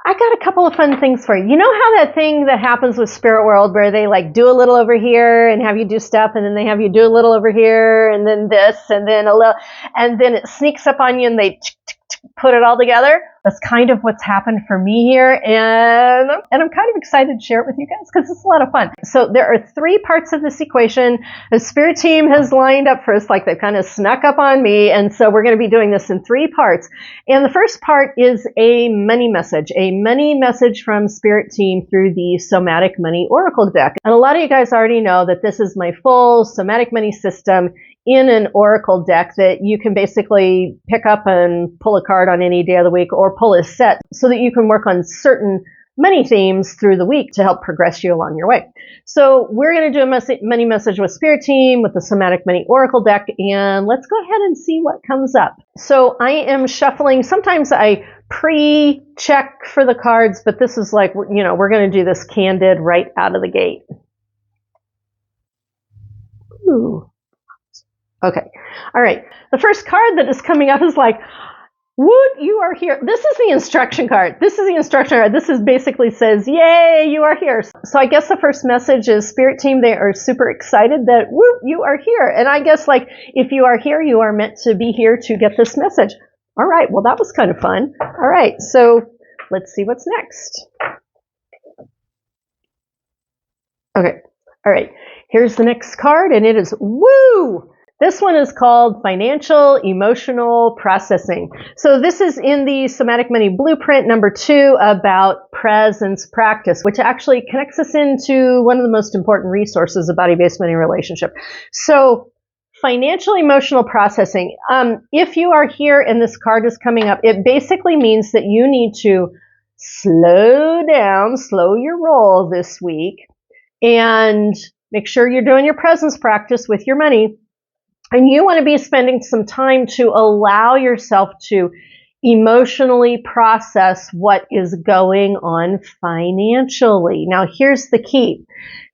I got a couple of fun things for you. You know how that thing that happens with Spirit World where they like do a little over here and have you do stuff, and then they have you do a little over here and then this and then a little, and then it sneaks up on you and they put it all together? That's kind of what's happened for me here, and I'm kind of excited to share it with you guys because it's a lot of fun. So there are 3 parts of this equation. The Spirit team has lined up for us, like they've kind of snuck up on me, and so we're going to be doing this in 3 parts. And the first part is a money message from Spirit team through the Somatic Money Oracle Deck. And a lot of you guys already know that this is my full Somatic Money system in an Oracle deck that you can basically pick up and pull a card on any day of the week, or pull a set so that you can work on certain money themes through the week to help progress you along your way. So we're going to do a money message with Spirit team with the Somatic Money Oracle deck, and let's go ahead and see what comes up. So I am shuffling. Sometimes I pre-check for the cards, but this is like, you know, we're going to do this candid right out of the gate. Ooh. Okay. All right. The first card that is coming up is like, woot, you are here. This is the instruction card. This is basically says, yay, you are here. So I guess the first message is Spirit team, they are super excited that, woot, you are here. And I guess like, if you are here, you are meant to be here to get this message. All right. Well, that was kind of fun. All right. So let's see what's next. Okay. All right. Here's the next card, and it is woo. This one is called Financial Emotional Processing. So this is in the Somatic Money Blueprint number 2 about presence practice, which actually connects us into one of the most important resources of body-based money relationship. So financial emotional processing. If you are here and this card is coming up, it basically means that you need to slow down, slow your roll this week, and make sure you're doing your presence practice with your money. And you want to be spending some time to allow yourself to emotionally process what is going on financially. Now, here's the key.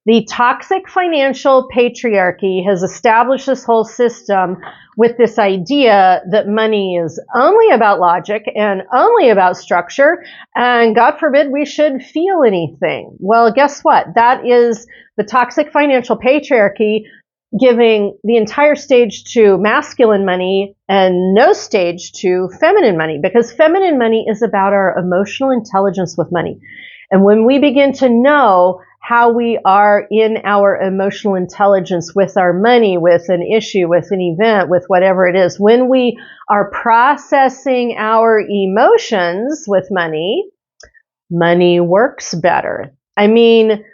The toxic financial patriarchy has established this whole system with this idea that money is only about logic and only about structure, and God forbid we should feel anything. Well, guess what? That is the toxic financial patriarchy giving the entire stage to masculine money and no stage to feminine money, because feminine money is about our emotional intelligence with money. And when we begin to know how we are in our emotional intelligence with our money, with an issue, with an event, with whatever it is, when we are processing our emotions with money, money works better. I mean,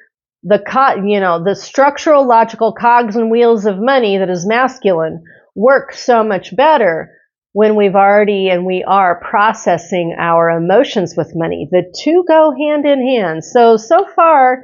the structural, logical cogs and wheels of money that is masculine work so much better when we are processing our emotions with money. The 2 go hand in hand. So far,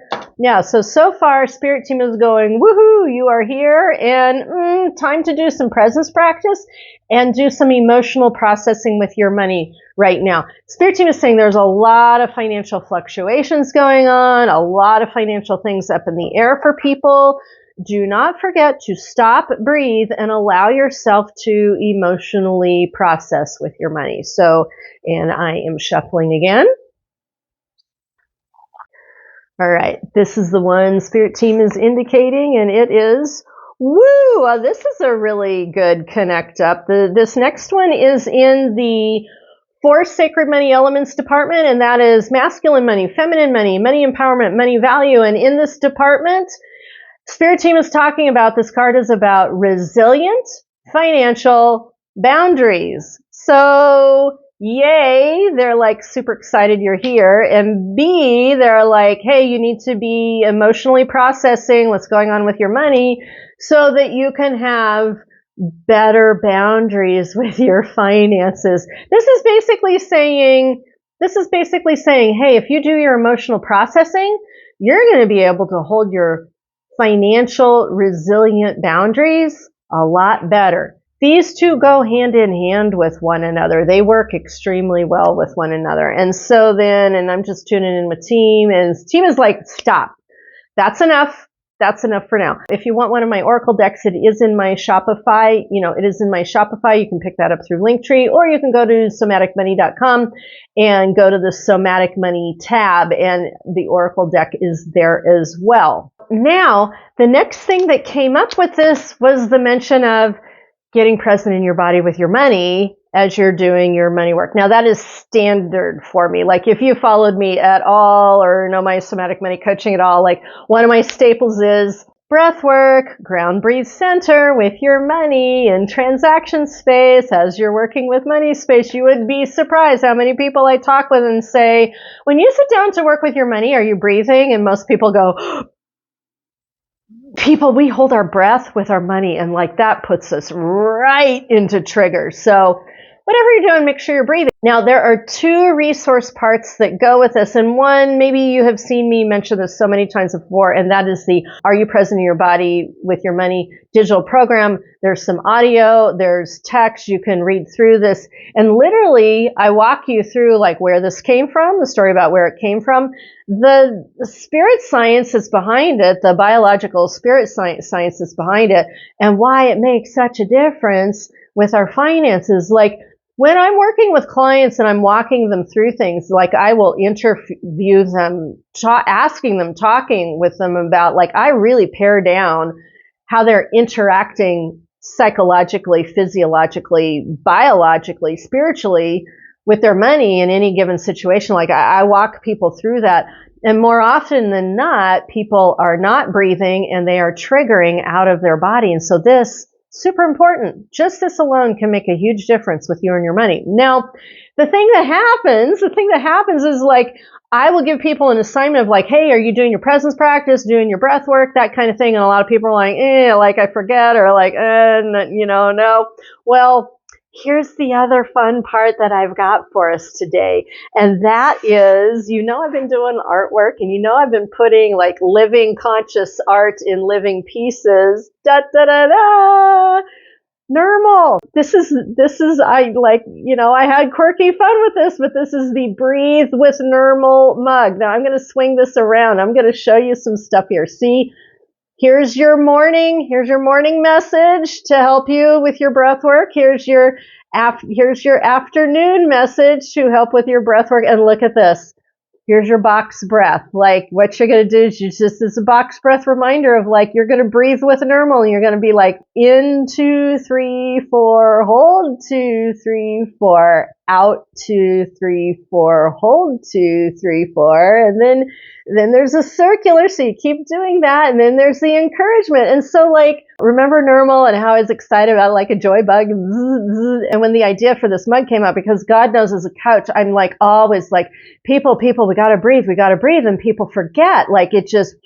Spirit team is going, woohoo, you are here, and time to do some presence practice and do some emotional processing with your money right now. Spirit team is saying there's a lot of financial fluctuations going on, a lot of financial things up in the air for people. Do not forget to stop, breathe, and allow yourself to emotionally process with your money. So, and I am shuffling again. All right, this is the one Spirit team is indicating, and it is woo. This is a really good connect up. This next one is in the 4 sacred money elements department, and that is masculine money, feminine money, money empowerment, money value. And in this department, Spirit team is talking about, this card is about resilient financial boundaries. So, yay, they're like super excited you're here. And B, they're like, hey, you need to be emotionally processing what's going on with your money so that you can have better boundaries with your finances. This is basically saying, hey, if you do your emotional processing, you're going to be able to hold your financial resilient boundaries a lot better. These 2 go hand in hand with one another. They work extremely well with one another. And so then, and I'm just tuning in with team, and team is like, stop. That's enough. that's enough for now. If you want one of my Oracle decks, it is in my Shopify. It is in my Shopify. You can pick that up through Linktree, or you can go to somaticmoney.com and go to the Somatic Money tab, and the Oracle deck is there as well. Now, the next thing that came up with this was the mention of getting present in your body with your money as you're doing your money work. Now, that is standard for me. Like, if you followed me at all or know my somatic money coaching at all, like, one of my staples is breath work, ground, breathe, center with your money and transaction space. As you're working with money space, you would be surprised how many people I talk with and say, when you sit down to work with your money, are you breathing? And most people go, we hold our breath with our money, and like that puts us right into trigger. So whatever you're doing, make sure you're breathing. Now, there are 2 resource parts that go with this, and one, maybe you have seen me mention this so many times before, and that is the Are You Present in Your Body with Your Money digital program. There's some audio, there's text, you can read through this, and literally I walk you through like where this came from, the story about where it came from, the spirit science that's behind it, the biological spirit science that's behind it, and why it makes such a difference with our finances. Like, when I'm working with clients and I'm walking them through things, like, I will interview them, talking with them about, like, I really pare down how they're interacting psychologically, physiologically, biologically, spiritually with their money in any given situation. Like, I walk people through that. And more often than not, people are not breathing and they are triggering out of their body. And so this, super important. Just this alone can make a huge difference with you and your money. Now, the thing that happens is, like, I will give people an assignment of like, hey, are you doing your presence practice, doing your breath work, that kind of thing? And a lot of people are like, I forget, or like, no. Well, here's the other fun part that I've got for us today. And that is, I've been doing artwork, and I've been putting like living conscious art in living pieces. Normal. I had quirky fun with this, but this is the Breathe with Normal mug. Now I'm going to swing this around. I'm going to show you some stuff here. See, here's your morning message to help you with your breath work. Here's your afternoon message to help with your breath work. And look at this. Here's your box breath. Like, what you're going to do is it's a box breath reminder of like, you're going to breathe with normal. And you're going to be like, in 2, 3, 4, hold 2, 3, 4, out 2, 3, 4, hold 2, 3, 4. And then there's a circular, so you keep doing that, and then there's the encouragement. And so, like, remember normal and how I was excited about like a joy bug, and when the idea for this mug came out, because God knows as a coach, I'm like always like, people, we gotta breathe, and people forget, like it just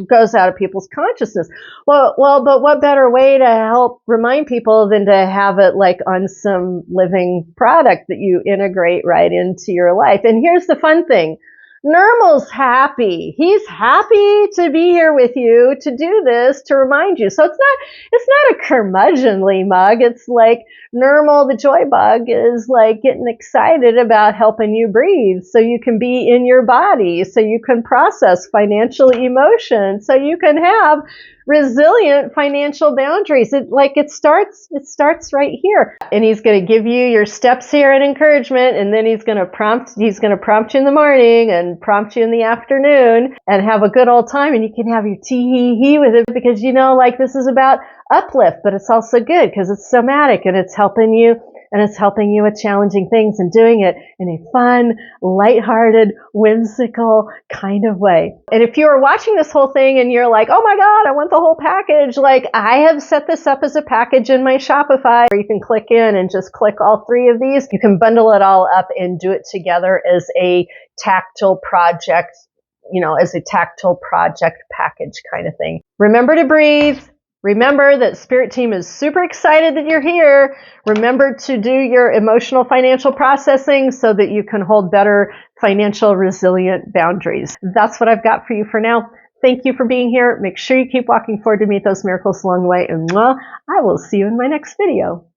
goes out of people's consciousness. Well, but what better way to help remind people than to have it like on some living product that you integrate right into your life. And here's the fun thing. Normal's happy. He's happy to be here with you to do this, to remind you. So it's not a curmudgeonly mug. It's like Normal, the joy bug, is like getting excited about helping you breathe so you can be in your body, so you can process financial emotion, so you can have resilient financial boundaries. It starts right here. And he's going to give you your steps here and encouragement, and then he's going to prompt you in the morning and prompt you in the afternoon, and have a good old time, and you can have your tee-hee-hee with it, because this is about uplift, but it's also good because it's somatic, and it's helping you with challenging things, and doing it in a fun, lighthearted, whimsical kind of way. And if you are watching this whole thing and you're like, oh my God, I want the whole package, like, I have set this up as a package in my Shopify, where you can click in and just click all 3 of these. You can bundle it all up and do it together as a tactile project, package kind of thing. Remember to breathe. Remember that Spirit Team is super excited that you're here. Remember to do your emotional financial processing so that you can hold better financial resilient boundaries. That's what I've got for you for now. Thank you for being here. Make sure you keep walking forward to meet those miracles along the way. And I will see you in my next video.